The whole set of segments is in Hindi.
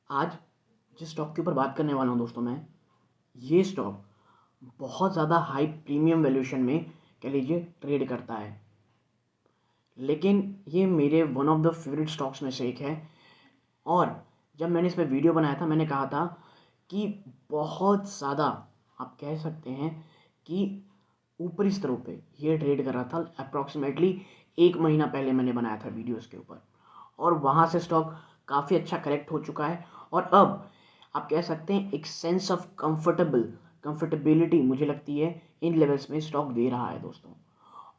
आज जिस स्टॉक के ऊपर बात करने वाला हूँ दोस्तों मैं, ये स्टॉक बहुत ज़्यादा हाई प्रीमियम वैल्यूएशन में कह लीजिए ट्रेड करता है, लेकिन ये मेरे one of the favourite stocks में से एक है। और जब मैंने इस पर वीडियो बनाया था मैंने कहा था कि बहुत ज़्यादा आप कह सकते हैं कि ऊपरी स्तरों पे ये ट्रेड कर रहा था। अप्रॉक्सीमेटली 1 महीना पहले मैंने बनाया था वीडियो इसके ऊपर, और वहाँ से स्टॉक काफ़ी अच्छा करेक्ट हो चुका है। और अब आप कह सकते हैं एक सेंस ऑफ कंफर्टेबिलिटी मुझे लगती है इन लेवल्स में स्टॉक दे रहा है दोस्तों।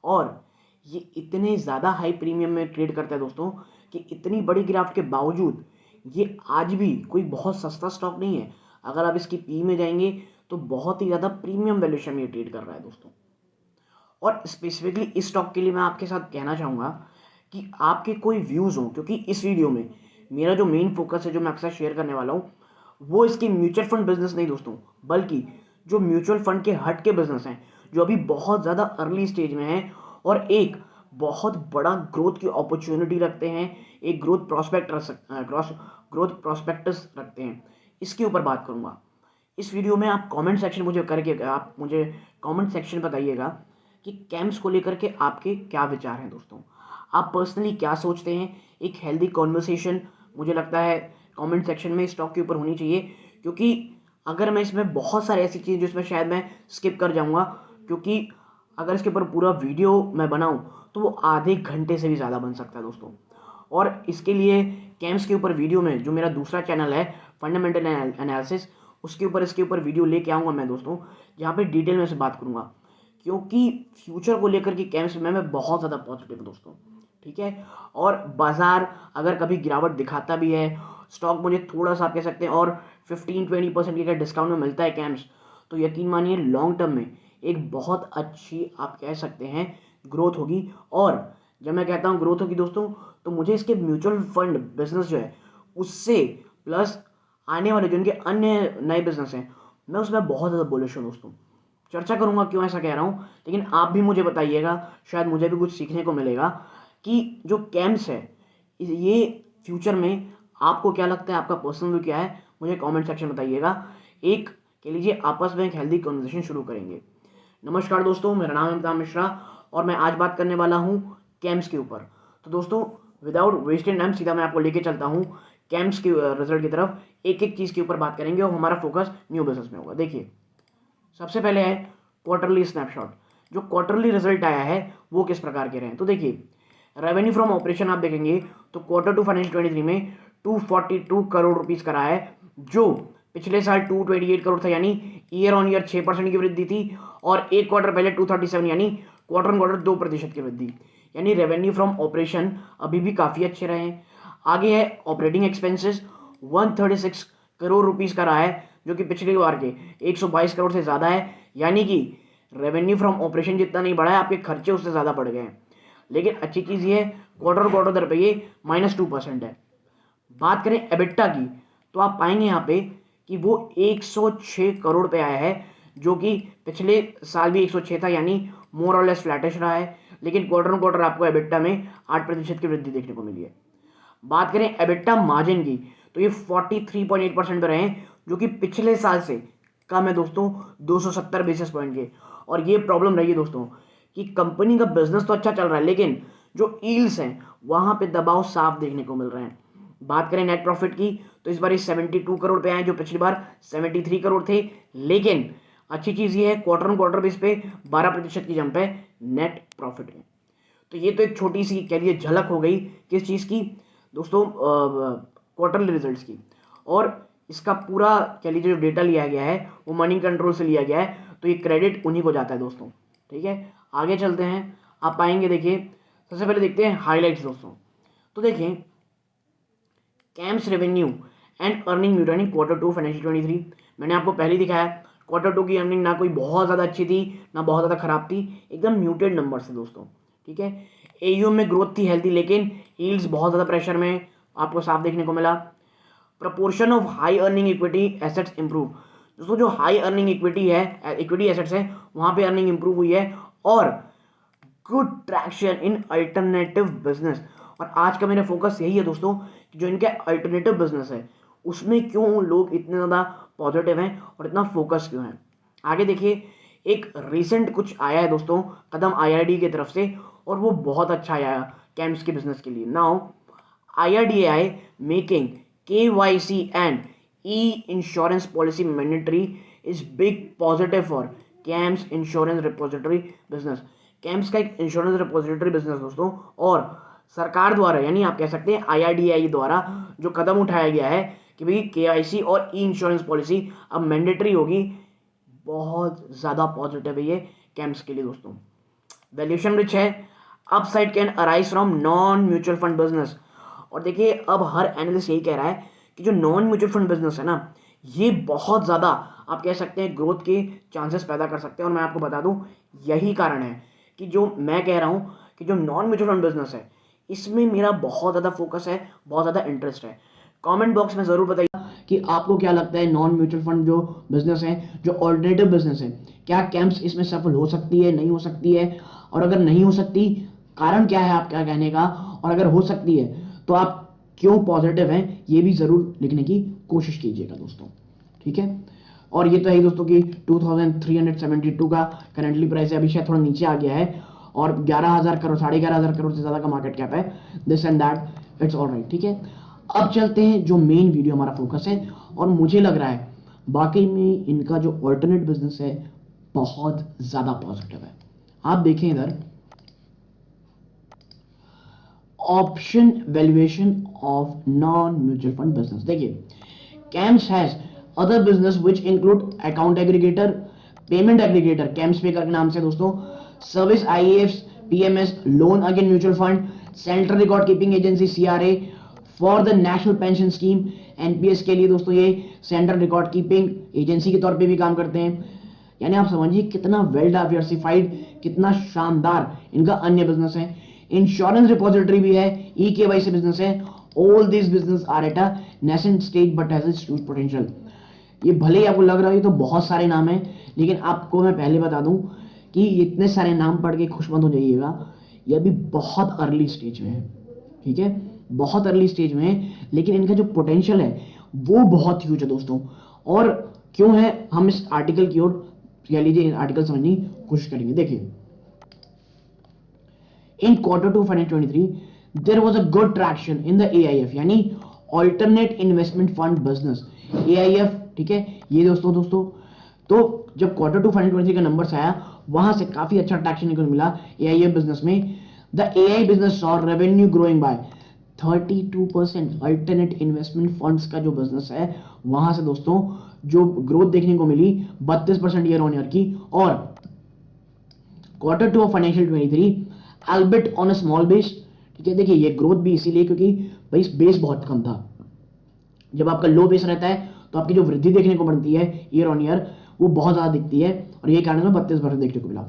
और ये इतने ज़्यादा हाई प्रीमियम में ट्रेड करता है दोस्तों कि इतनी बड़ी गिरावट के बावजूद ये आज भी कोई बहुत सस्ता स्टॉक नहीं है। अगर आप इसकी पी में जाएंगे तो बहुत ही ज़्यादा प्रीमियम वैल्यूएशन में ये ट्रेड कर रहा है दोस्तों। और स्पेसिफिकली इस स्टॉक के लिए मैं आपके साथ कहना चाहूँगा कि आपके कोई व्यूज़ हों, क्योंकि इस वीडियो में मेरा जो मेन फोकस है जो मैं आपके साथ शेयर करने वाला हूँ वो इसके म्यूचुअल फंड बिजनेस नहीं दोस्तों, बल्कि जो म्यूचुअल फंड के हट के बिजनेस हैं जो अभी बहुत ज़्यादा अर्ली स्टेज में हैं और एक बहुत बड़ा ग्रोथ की अपॉर्चुनिटी रखते हैं, एक ग्रोथ प्रॉस्पेक्टस रखते हैं, इसके ऊपर बात करूँगा इस वीडियो में। आप मुझे कमेंट सेक्शन बताइएगा कि कैम्स को लेकर के आपके क्या विचार हैं दोस्तों। आप पर्सनली क्या सोचते हैं। एक हेल्दी कॉन्वर्सेशन मुझे लगता है कमेंट सेक्शन में स्टॉक के ऊपर होनी चाहिए, क्योंकि अगर मैं इसमें बहुत सारी ऐसी चीज़ें जिसमें शायद मैं स्किप कर जाऊंगा, क्योंकि अगर इसके ऊपर पूरा वीडियो मैं बनाऊं तो वो आधे घंटे से भी ज़्यादा बन सकता है दोस्तों। और इसके लिए कैम्स के ऊपर वीडियो में जो मेरा दूसरा चैनल है फंडामेंटल एनालिसिस, उसके ऊपर इसके ऊपर वीडियो लेके आऊँगा मैं दोस्तों, जहाँ पे डिटेल में से बात करूँगा, क्योंकि फ्यूचर को लेकर के कैम्स में मैं बहुत ज़्यादा पॉजिटिव हूँ दोस्तों। ठीक है। और बाजार अगर कभी गिरावट दिखाता भी है, स्टॉक मुझे थोड़ा सा आप कह सकते हैं और 15-20% की अगर डिस्काउंट में मिलता है कैम्स, तो यकीन मानिए लॉन्ग टर्म में एक बहुत अच्छी आप कह सकते हैं ग्रोथ होगी। और जब मैं कहता हूँ ग्रोथ होगी दोस्तों, तो मुझे इसके म्यूचुअल फंड बिजनेस जो है उससे प्लस आने वाले जो इनके अन्य नए बिजनेस हैं मैं उसमें बहुत ज़्यादा बुलिश हूँ दोस्तों। चर्चा करूंगा क्यों ऐसा कह रहा हूँ, लेकिन आप भी मुझे बताइएगा, शायद मुझे भी कुछ सीखने को मिलेगा कि जो कैम्स है ये फ्यूचर में आपको क्या लगता है, आपका पर्सनल व्यू क्या है, मुझे कमेंट सेक्शन बताइएगा। एक कह लीजिए आपस में एक हेल्दी कन्वर्सेशन शुरू करेंगे। नमस्कार दोस्तों, मेरा नाम है अमिताभ मिश्रा और मैं आज बात करने वाला हूँ कैम्स के ऊपर। तो दोस्तों विदाउट वेस्टिंग टाइम सीधा मैं आपको लेके चलता हूँ कैम्स के रिजल्ट की तरफ। एक एक चीज़ के ऊपर बात करेंगे और हमारा फोकस न्यू बिजनेस में होगा। देखिए, सबसे पहले है क्वार्टरली स्नैपशॉट। जो क्वार्टरली रिजल्ट आया है वो किस प्रकार के रहे हैं, तो देखिए रेवेन्यू फ्रॉम ऑपरेशन आप देखेंगे तो Q2 फाइनेंशियल 23 में 242 करोड़ रुपीस का रहा है, जो पिछले साल 228 करोड़ था, यानी ईयर ऑन ईयर 6% की वृद्धि थी। और एक क्वार्टर पहले 237, यानी क्वार्टर ऑन क्वार्टर 2% की वृद्धि, यानी रेवेन्यू फ्रॉम ऑपरेशन अभी भी काफ़ी अच्छे रहे हैं। आगे है ऑपरेटिंग एक्सपेंसेस, 136 करोड़ रुपीस का रहा है, जो कि पिछले बार के 122 करोड़ से ज़्यादा है, यानी कि रेवेन्यू फ्रॉम ऑपरेशन जितना नहीं बढ़ा है आपके खर्चे उससे ज़्यादा बढ़ गए हैं। लेकिन अच्छी चीज़ ये है क्वार्टर क्वार्टर दर पे ये -2% है। बात करें एबिटा की, तो आप पाएंगे यहाँ पे कि वो 106 करोड़ पे आया है, जो कि पिछले साल भी 106 था, यानी मोर और लेस फ्लैटिश रहा है। लेकिन क्वार्टर क्वार्टर आपको एबिटा में 8% की वृद्धि देखने को मिली है। बात करें एबिटा मार्जिन की, तो ये 43.8% पे रहे हैं, जो कि पिछले साल से कम है दोस्तों 270 बेसिस पॉइंट के। और ये प्रॉब्लम रही है दोस्तों कि कंपनी का बिजनेस तो अच्छा चल रहा है, लेकिन जो ईल्ड्स हैं वहां पे दबाव साफ देखने को मिल रहे हैं। बात करें नेट प्रॉफिट की, तो इस बार ये 72 करोड़ पे आए, जो पिछली बार 73 करोड़ थे। लेकिन अच्छी चीज ये है क्वार्टर ऑन क्वार्टर बेस पे 12% की जंप है नेट प्रॉफिट में। तो ये तो एक छोटी सी कह लीजिए झलक हो गई किस चीज़ की दोस्तों, क्वार्टरली रिजल्ट्स की। और इसका पूरा कह लीजिए जो डेटा लिया गया है वो मनी कंट्रोल से लिया गया है, तो ये क्रेडिट उन्हीं को जाता है दोस्तों। ठीक है, आगे चलते हैं। आप पाएंगे, देखिए सबसे पहले देखते हैं हाईलाइट्स दोस्तों। तो देखिए camps revenue and earning muted in Q2 financial 23। मैंने आपको पहले ही दिखाया Q2 की अर्निंग ना कोई बहुत ज़्यादा अच्छी थी ना बहुत ज़्यादा खराब थी, एकदम म्यूटेड नंबर से दोस्तों। ठीक है, एयूएम में ग्रोथ थी हेल्थी, लेकिन यील्ड्स बहुत ज़्यादा प्रेशर में आपको साफ देखने को मिला। Proportion of high earning equity assets improve. दोस्तों जो हाई अर्निंग इक्विटी है, इक्विटी एसेट्स है, वहाँ पे अर्निंग इंप्रूव हुई है। और गुड ट्रैक्शन इन अल्टरनेटिव बिजनेस। और आज का मेरा फोकस यही है दोस्तों कि जो इनके अल्टरनेटिव बिजनेस है उसमें क्यों लोग इतने ज़्यादा पॉजिटिव हैं और इतना फोकस क्यों है। आगे देखिए, एक रिसेंट कुछ आया है दोस्तों कदम IRD की तरफ से, और वो बहुत अच्छा आया कैम्स के बिजनेस के लिए। Now IRDAI making KYC and insurance policy mandatory is big positive for camps insurance repository business. Camps का एक इंश्योरेंस रिपोजिटरी बिजनेस दोस्तों, और सरकार द्वारा यानी आप कह सकते हैं IRDAI द्वारा जो कदम उठाया गया है कि भाई KYC और इंश्योरेंस पॉलिसी अब मैंडेटरी होगी, बहुत ज़्यादा पॉजिटिव है ये कैम्प्स के लिए दोस्तों। वैल्यूएशन रिच है, upside can arise from non mutual fund business. और देखिए अब हर एनालिस्ट यही कह रहा है कि जो नॉन म्यूचुअल फंड बिजनेस है ना, ये बहुत ज़्यादा आप कह सकते हैं ग्रोथ के चांसेस पैदा कर सकते हैं। और मैं आपको बता दूं यही कारण है कि जो मैं कह रहा हूँ कि जो नॉन म्यूचुअल फंड बिजनेस है इसमें मेरा बहुत ज़्यादा फोकस है, बहुत ज़्यादा इंटरेस्ट है। कमेंट बॉक्स में ज़रूर बताइए कि आपको क्या लगता है, नॉन म्यूचुअल फंड जो बिजनेस है, जो ऑल्टरनेटिव बिजनेस है, क्या कैंप्स इसमें सफल हो सकती है, नहीं हो सकती है, और अगर नहीं हो सकती कारण क्या है आपका कहने का, और अगर हो सकती है तो आप क्यों पॉजिटिव हैं, ये भी ज़रूर लिखने की कोशिश कीजिएगा दोस्तों, ठीक है। और ये तो है दोस्तों कि 2372 का करेंटली प्राइस है, अभी शायद थोड़ा नीचे आ गया है, और 11,000 करोड़ 11,500 करोड़ से ज़्यादा का मार्केट कैप है। This and that it's all right, ठीक है। अब चलते हैं जो मेन वीडियो हमारा फोकस है, और मुझे लग रहा है बाकी में इनका जो ऑल्टरनेट बिजनेस है बहुत ज़्यादा पॉजिटिव है। आप देखें इधर option valuation of non mutual fund business, देखिए CAMS has other business which include account aggregator, payment aggregator CAMS pay के नाम से दोस्तों, service IAFs, PMS, loan against mutual fund, central record keeping agency CRA for the national pension scheme, NPS के लिए दोस्तों ये सेंट्रल रिकॉर्ड कीपिंग एजेंसी के तौर पे भी काम करते हैं। यानी आप समझिए कितना वेल डाइवर्सिफाइड, कितना शानदार इनका अन्य बिजनेस है। इंश्योरेंस रिपोजिटरी भी है, KYC बिजनेस है। All this business are at a nascent stage but has huge potential. ये भले ही आपको लग रहा है ये तो बहुत सारे नाम हैं, लेकिन आपको मैं पहले बता दूं कि इतने सारे नाम पढ़ के खुश मत हो जाइएगा, ये अभी बहुत अर्ली स्टेज में है, ठीक है, बहुत अर्ली स्टेज में है, लेकिन इनका जो पोटेंशियल है वो बहुत ह्यूज है दोस्तों। और क्यों है, हम इस आर्टिकल की ओर कह लीजिए आर्टिकल समझने की कोशिश करेंगे। देखिए in Q2 2023 there was a good traction in the AIF यानी alternate investment fund business, AIF, ठीक है। ये दोस्तों तो जब Q2 2023 का नंबर्स आया वहां से काफी अच्छा ट्रैक्शन को मिला AIF बिजनेस में। The AI business saw revenue growing by 32%। Alternate investment funds का जो बिजनेस है वहां से दोस्तों जो ग्रोथ देखने को मिली 32% ईयर ऑन ईयर की। और Q2 of financial 23 albeit on a small base, ठीक है। देखिए ये ग्रोथ भी इसीलिए क्योंकि भाई बेस बहुत कम था। जब आपका लो बेस रहता है तो आपकी जो वृद्धि देखने को बनती है ईयर ऑन ईयर वो बहुत ज्यादा दिखती है, और ये कारण 32% देखने को मिला।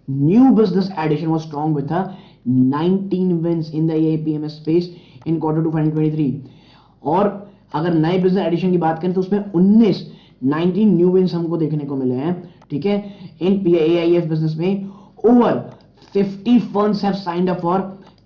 New business addition was strong with 19 wins in the AIPMS space in Q2 2023। और अगर नए बिजनेस एडिशन की बात करें तो उसमें 19 न्यू विंस हमको देखने को मिले हैं, ठीक है। इन AIF बिजनेस में over 50 funds have signed up for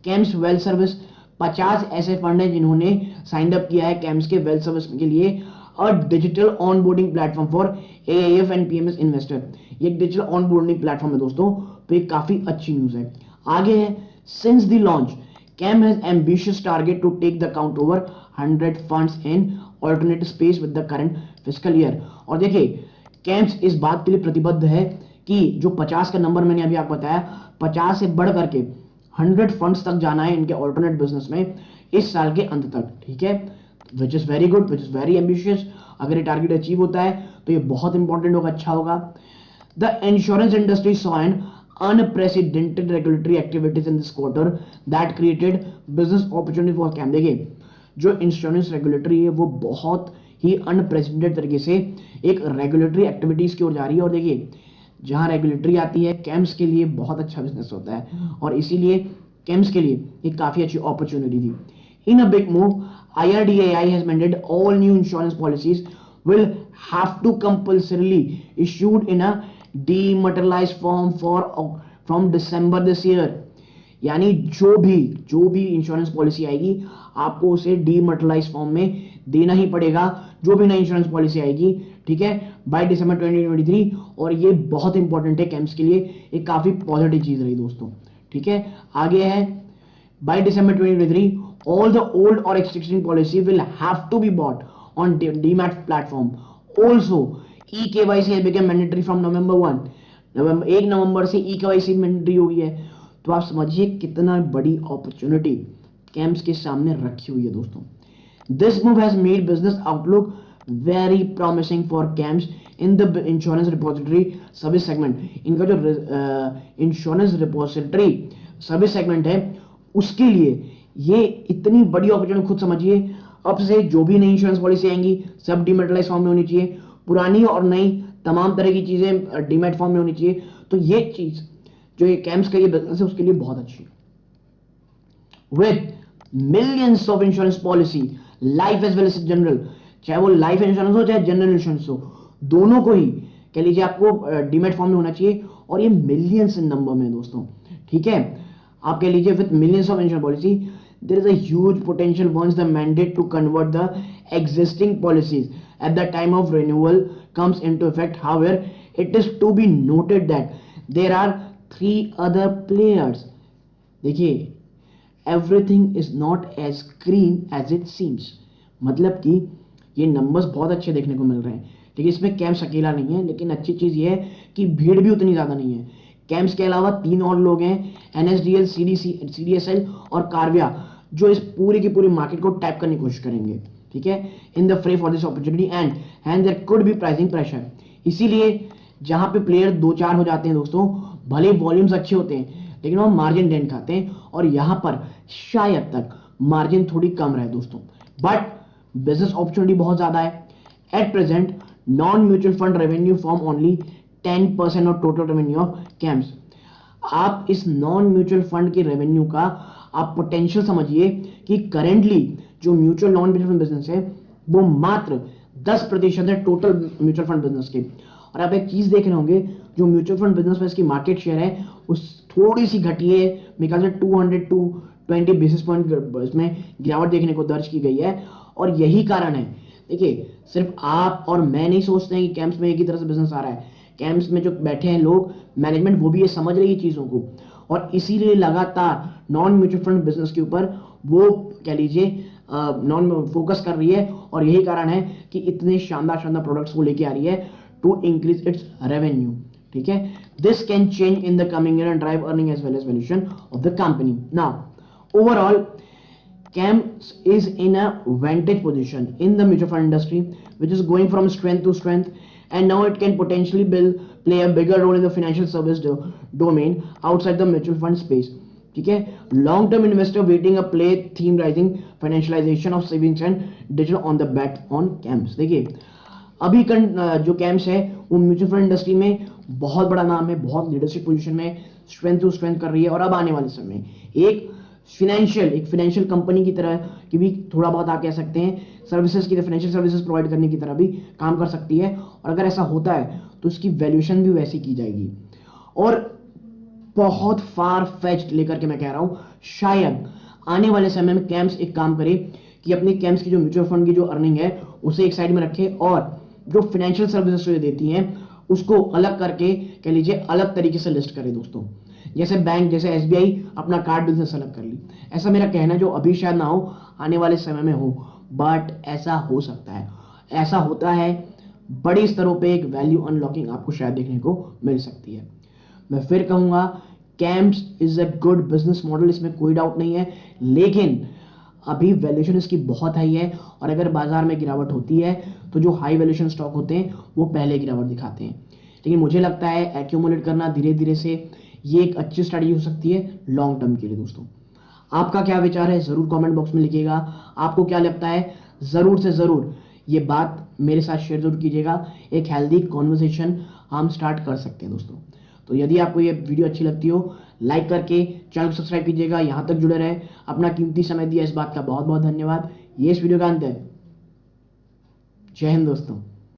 camps wealth service. 50 ऐसे फंड हैं जिन्होंने साइंड अप किया है कैम्स के वेल्थ सर्विस के लिए। और digital onboarding platform for AIF and PMS investor, ये एक डिजिटल ऑनबोर्डिंग प्लेटफॉर्म है दोस्तों, तो ये काफी अच्छी न्यूज है। आगे है सिंस द लॉन्च कैम has ambitious target to take the count over 100 funds in alternative space with the current fiscal year. और देखिए कैम्स इस बात के लिए प्रतिबद्ध है कि जो 50 का नंबर मैंने अभी आपको बताया 50 से बढ़ करके 100 फंड्स तक जाना है इनके ऑल्टरनेट बिजनेस में इस साल के अंत तक, ठीक है। Which is very good, which is very ambitious. अगर ये टारगेट अचीव होता है तो ये बहुत इंपॉर्टेंट होगा, अच्छा होगा। The insurance industry saw an unprecedented regulatory activities in this quarter that created business opportunity for CAM। देखिए जो इंश्योरेंस रेगुलेटरी है वो बहुत ही अनप्रेसिडेंटेड तरीके से एक रेगुलेटरी एक्टिविटीज की ओर जा रही है। और देखिए जहां रेगुलेटरी आती है कैम्स के लिए बहुत अच्छा बिजनेस होता है, और इसीलिए कैम्स के लिए एक काफी अच्छी अपॉर्चुनिटी थी। In a big move IRDAI has mandated all new insurance policies will have to compulsorily issued in a dematerialized form from December this year। यानी जो भी इंश्योरेंस पॉलिसी आएगी आपको उसे डीमटेरियलाइज फॉर्म में देना ही पड़ेगा जो भी नई इंश्योरेंस पॉलिसी आएगी, ठीक है, बाय दिसंबर 2023। और ये बहुत इंपॉर्टेंट है कैंप्स के लिए, ये काफी पॉजिटिव चीज रही दोस्तों, ठीक है। आगे है by December 2023, all the old or existing policy will have to be bought on DMAT platform. Also, e-KYC has become mandatory from November 1. 1 नवंबर से e-KYC मैंडेटरी हो गई है। तो आप समझिए कितना बड़ी अपॉर्चुनिटी कैंप्स के सामने रखी हुई है दोस्तों। This move has made business outlook very promising for camps in the insurance repository service segment. इनका जो इंश्योरेंस रिपोजिटरी सर्विस सेगमेंट है उसके लिए ये इतनी बड़ी अपॉर्चुनिटी, खुद समझिए। अब से जो भी नई इंश्योरेंस पॉलिसी आएंगी सब डीमेटलाइज फॉर्म में होनी चाहिए, पुरानी और नई तमाम तरह की चीजें डीमेट फॉर्म में होनी चाहिए। तो ये चीज जो ये कैंप्स का ये बिजनेस है उसके लिए बहुत अच्छी है। With millions of insurance policy life as well as general, चाहे वो लाइफ इंश्योरेंस हो चाहे जनरल इंश्योरेंस हो, दोनों को ही कह लीजिए आपको डीमेट फॉर्म में होना चाहिए। और ये मिलियंस इन नंबर में दोस्तों, ठीक है। आप कह लीजिए with millions of insurance policy there is a huge potential once the mandate to convert the existing policies at the time of renewal comes into effect. However, it is to be noted that there are 3 other players. देखिए, everything is not as green as it seems. मतलब कि ये नंबर्स बहुत अच्छे देखने को मिल रहे हैं, लेकिन इसमें कैंप्स अकेला नहीं है। लेकिन अच्छी चीज ये है कि भीड़ भी उतनी ज्यादा नहीं है। कैंप्स के अलावा 3 और लोग हैं, NSDL, CDSL और कार्विया, जो इस पूरी की पूरी मार्केट को टैप करने की कोशिश करेंगे, ठीक है, in the fray for this opportunity and there could be pricing pressure. इसीलिए जहां पे प्लेयर 2-4 हो जाते हैं दोस्तों, भले वॉल्यूम्स अच्छे होते हैं लेकिन वो मार्जिन डेंट खाते हैं, और यहां पर शायद तक मार्जिन थोड़ी कम रहे दोस्तों, बट बिजनेस अपॉर्चुनिटी बहुत ज्यादा है। At present non mutual fund revenue form only 10% of total revenue of camps. आप इस नॉन म्यूचुअल फंड के रेवेन्यू का आप पोटेंशियल समझिए कि करेंटली जो mutual non mutual fund business है वो मात्र 10% है टोटल म्यूचुअल फंड बिजनेस के। और आप एक चीज देख रहे होंगे, जो म्यूचुअल फंड बिजनेस में इसकी मार्केट शेयर है उस थोड़ी सी घटी है, मेरे ख्याल से 220 बेसिस पॉइंट इसमें गिरावट देखने को दर्ज की गई है। और यही कारण है, देखिए सिर्फ आप और मैं नहीं सोचते हैं कि कैंप्स में एक ही तरह से बिजनेस आ रहा है। कैंप्स में जो बैठे हैं लोग, मैनेजमेंट, वो भी ये समझ रही है चीजों को, और इसीलिए लगातार नॉन म्यूचुअल फंड बिजनेस के ऊपर वो कह लीजिए नॉन फोकस कर रही है। और यही कारण है कि इतने शानदार शानदार प्रोडक्ट्स को लेके आ रही है टू इंक्रीज इट्स रेवेन्यू, ठीक है। This can change in the coming year and drive earning as well as valuation of the company. Now overall CAMS is in a vantage position in the mutual fund industry, which is going from strength to strength, and now it can potentially play a bigger role in the financial service domain outside the mutual fund space. ठीक है, long term investor waiting a play theme rising financialisation of savings and digital on the back on camps. देखिए अभी जो कैंप्स है वो म्यूचुअल फंड इंडस्ट्री में बहुत बड़ा नाम है, बहुत लीडरशिप पोजीशन में स्ट्रेंथ टू स्ट्रेंथ कर रही है, और अब आने वाले समय एक फाइनेंशियल कंपनी की तरह की भी थोड़ा बहुत आप कह सकते हैं, सर्विसेज की, फाइनेंशियल सर्विसेज प्रोवाइड करने की तरह भी काम कर सकती है। और अगर ऐसा होता है तो इसकी वैल्यूएशन भी वैसी की जाएगी। और बहुत फार फेच्ड लेकर के मैं कह रहा हूं, शायद आने वाले समय में कैंप्स एक काम करे कि अपने कैंप्स की जो म्यूचुअल फंड की जो अर्निंग है उसे एक साइड में रखे, और जो फाइनेंशियल सर्विसेज देती हैं उसको अलग करके कह लीजिए अलग तरीके से लिस्ट करें दोस्तों। जैसे बैंक, जैसे SBI अपना कार्ड बिजनेस अलग कर ली, ऐसा मेरा कहना जो अभी शायद ना हो, आने वाले समय में हो, बट ऐसा हो सकता है। ऐसा होता है, बड़े स्तरों पे एक वैल्यू अनलॉकिंग आपको शायद देखने को मिल सकती है। मैं फिर कहूंगा camps is a good business model, इसमें कोई डाउट नहीं है, लेकिन अभी वैल्यूएशन इसकी बहुत हाई है, और अगर बाजार में गिरावट होती है तो जो हाई वैल्यूएशन स्टॉक होते हैं वो पहले गिरावट दिखाते हैं। लेकिन मुझे लगता है एक्यूमुलेट करना धीरे धीरे से ये एक अच्छी स्ट्रेटजी हो सकती है लॉन्ग टर्म के लिए। दोस्तों आपका क्या विचार है जरूर कमेंट बॉक्स में लिखिएगा। आपको क्या लगता है जरूर से जरूर ये बात मेरे साथ शेयर जरूर कीजिएगा, एक हेल्दी कॉन्वर्सेशन हम स्टार्ट कर सकते हैं दोस्तों। तो यदि आपको ये वीडियो अच्छी लगती हो लाइक करके चैनल को सब्सक्राइब कीजिएगा, यहाँ तक जुड़े रहे, अपना कीमती समय दिया इस बात का बहुत बहुत धन्यवाद। ये इस वीडियो का अंत है। जय हिंद दोस्तों।